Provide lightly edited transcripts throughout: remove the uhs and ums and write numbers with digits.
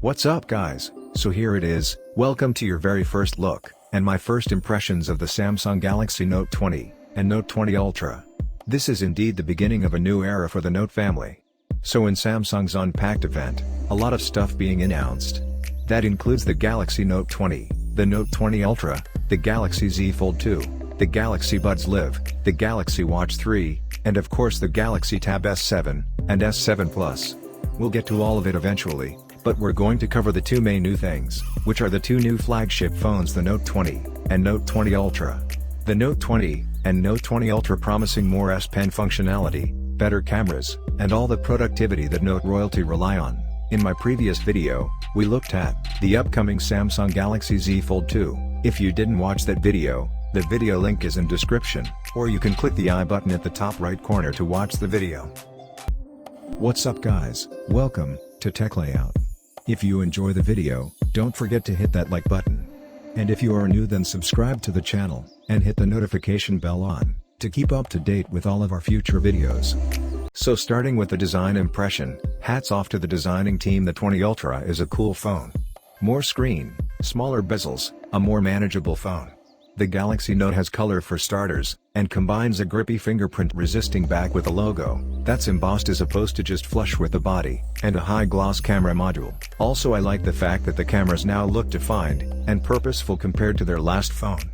What's up guys, so here it is, welcome to your very first look, and my first impressions of the Samsung Galaxy Note 20, and Note 20 Ultra. This is indeed the beginning of a new era for the Note family. So in Samsung's Unpacked event, a lot of stuff being announced. That includes the Galaxy Note 20, the Note 20 Ultra, the Galaxy Z Fold 2, the Galaxy Buds Live, the Galaxy Watch 3, and of course the Galaxy Tab S7, and S7 Plus. We'll get to all of it eventually, but we're going to cover the two main new things, which are the two new flagship phones, the Note 20, and Note 20 Ultra. The Note 20, and Note 20 Ultra promising more S Pen functionality, better cameras, and all the productivity that Note royalty rely on. In my previous video, we looked at the upcoming Samsung Galaxy Z Fold 2. If you didn't watch that video, the video link is in description, or you can click the I button at the top right corner to watch the video. What's up guys, welcome to Tech Layout. If you enjoy the video, don't forget to hit that like button. And if you are new, then subscribe to the channel, and hit the notification bell on, to keep up to date with all of our future videos. So starting with the design impression, hats off to the designing team. The 20 Ultra is a cool phone. More screen, smaller bezels, a more manageable phone. The Galaxy Note has color for starters, and combines a grippy fingerprint-resisting back with a logo that's embossed as opposed to just flush with the body, and a high-gloss camera module. Also, I like the fact that the cameras now look defined and purposeful compared to their last phone.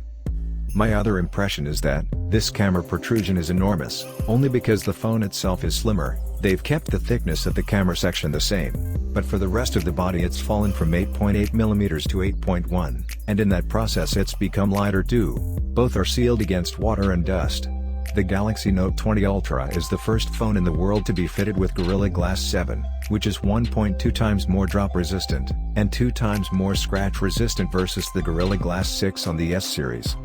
My other impression is that this camera protrusion is enormous, only because the phone itself is slimmer. They've kept the thickness of the camera section the same, but for the rest of the body it's fallen from 8.8mm to 8.1, and in that process it's become lighter too. Both are sealed against water and dust. The Galaxy Note 20 Ultra is the first phone in the world to be fitted with Gorilla Glass 7, which is 1.2 times more drop resistant, and 2 times more scratch resistant versus the Gorilla Glass 6 on the S series.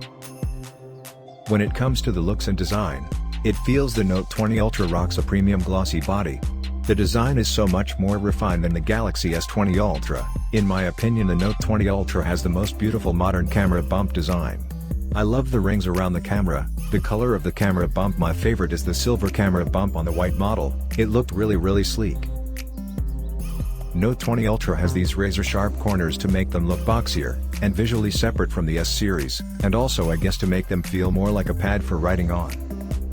When it comes to the looks and design, it feels the Note 20 Ultra rocks a premium glossy body. The design is so much more refined than the Galaxy S20 Ultra. In my opinion, the Note 20 Ultra has the most beautiful modern camera bump design. I love the rings around the camera, the color of the camera bump. My favorite is the silver camera bump on the white model. It looked really sleek. Note 20 Ultra has these razor-sharp corners to make them look boxier, and visually separate from the S series, and also I guess to make them feel more like a pad for writing on.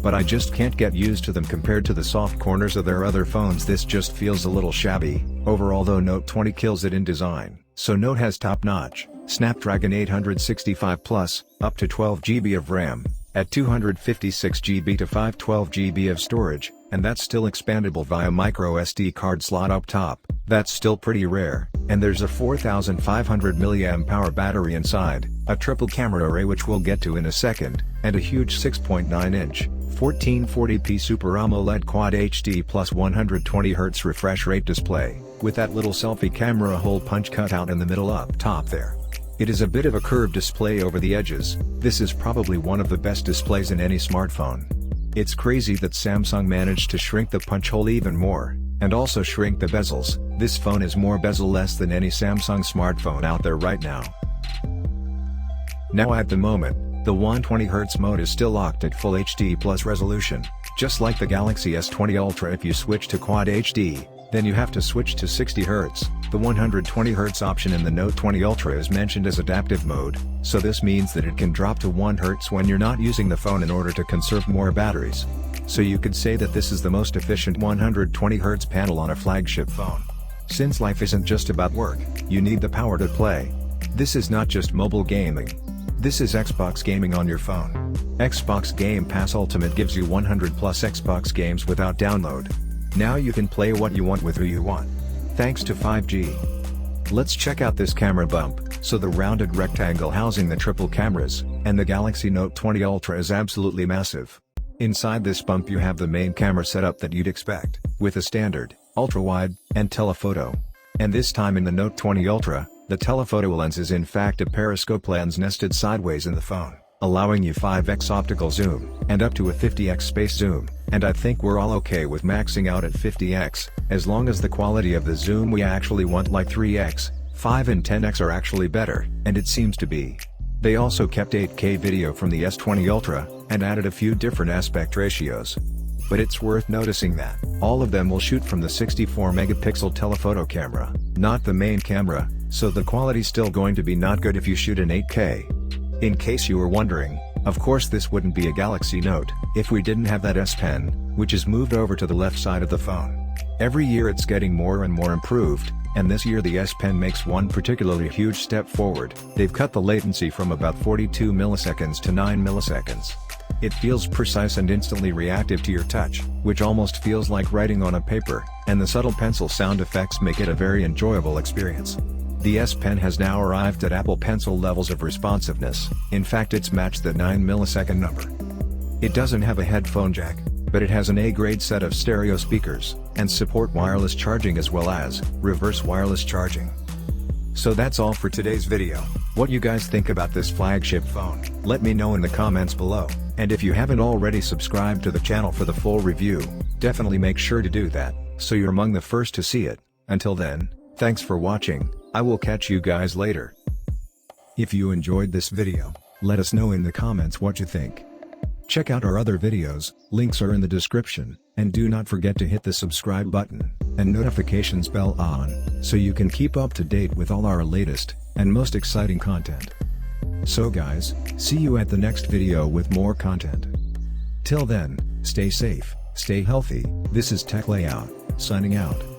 But I just can't get used to them compared to the soft corners of their other phones. This just feels a little shabby. Overall though, Note 20 kills it in design. So Note has top-notch, Snapdragon 865 Plus, up to 12GB of RAM, at 256GB to 512GB of storage, and that's still expandable via micro SD card slot up top. That's still pretty rare, and there's a 4500 mAh battery inside, a triple camera array which we'll get to in a second, and a huge 6.9-inch, 1440p Super AMOLED Quad HD plus 120Hz refresh rate display, with that little selfie camera hole punch cut out in the middle up top there. It is a bit of a curved display over the edges. This is probably one of the best displays in any smartphone. It's crazy that Samsung managed to shrink the punch hole even more, and also shrink the bezels. This phone is more bezel-less than any Samsung smartphone out there right now. Now at the moment, the 120Hz mode is still locked at Full HD Plus resolution. Just like the Galaxy S20 Ultra, if you switch to Quad HD, then you have to switch to 60Hz. The 120Hz option in the Note 20 Ultra is mentioned as adaptive mode, so this means that it can drop to 1Hz when you're not using the phone in order to conserve more batteries. So you could say that this is the most efficient 120Hz panel on a flagship phone. Since life isn't just about work, you need the power to play. This is not just mobile gaming. This is Xbox gaming on your phone. Xbox Game Pass Ultimate gives you 100 plus Xbox games without download. Now you can play what you want with who you want, thanks to 5G. Let's check out this camera bump. So the rounded rectangle housing the triple cameras, and the Galaxy Note 20 Ultra is absolutely massive. Inside this bump you have the main camera setup that you'd expect, with a standard, ultra-wide, and telephoto. And this time in the Note 20 Ultra, the telephoto lens is in fact a periscope lens nested sideways in the phone, allowing you 5x optical zoom, and up to a 50x space zoom, and I think we're all okay with maxing out at 50x, as long as the quality of the zoom we actually want, like 3x, 5 and 10x are actually better, and it seems to be. They also kept 8K video from the S20 Ultra, and added a few different aspect ratios. But it's worth noticing that all of them will shoot from the 64 megapixel telephoto camera, not the main camera, so the quality's still going to be not good if you shoot in 8K. In case you were wondering, of course this wouldn't be a Galaxy Note if we didn't have that S Pen, which is moved over to the left side of the phone. Every year it's getting more and more improved, and this year the S Pen makes one particularly huge step forward. They've cut the latency from about 42 milliseconds to 9 milliseconds. It feels precise and instantly reactive to your touch, which almost feels like writing on a paper, and the subtle pencil sound effects make it a very enjoyable experience. The S Pen has now arrived at Apple Pencil levels of responsiveness. In fact, it's matched the 9 millisecond number. It doesn't have a headphone jack, but it has an A-grade set of stereo speakers, and support wireless charging as well as reverse wireless charging. So that's all for today's video. What you guys think about this flagship phone? Let me know in the comments below, and if you haven't already subscribed to the channel for the full review, definitely make sure to do that, so you're among the first to see it. Until then, thanks for watching. I will catch you guys later. If you enjoyed this video, let us know in the comments what you think. Check out our other videos, links are in the description, and do not forget to hit the subscribe button, and notifications bell on, so you can keep up to date with all our latest, and most exciting content. So guys, see you at the next video with more content. Till then, stay safe, stay healthy. This is Tech Layout, signing out.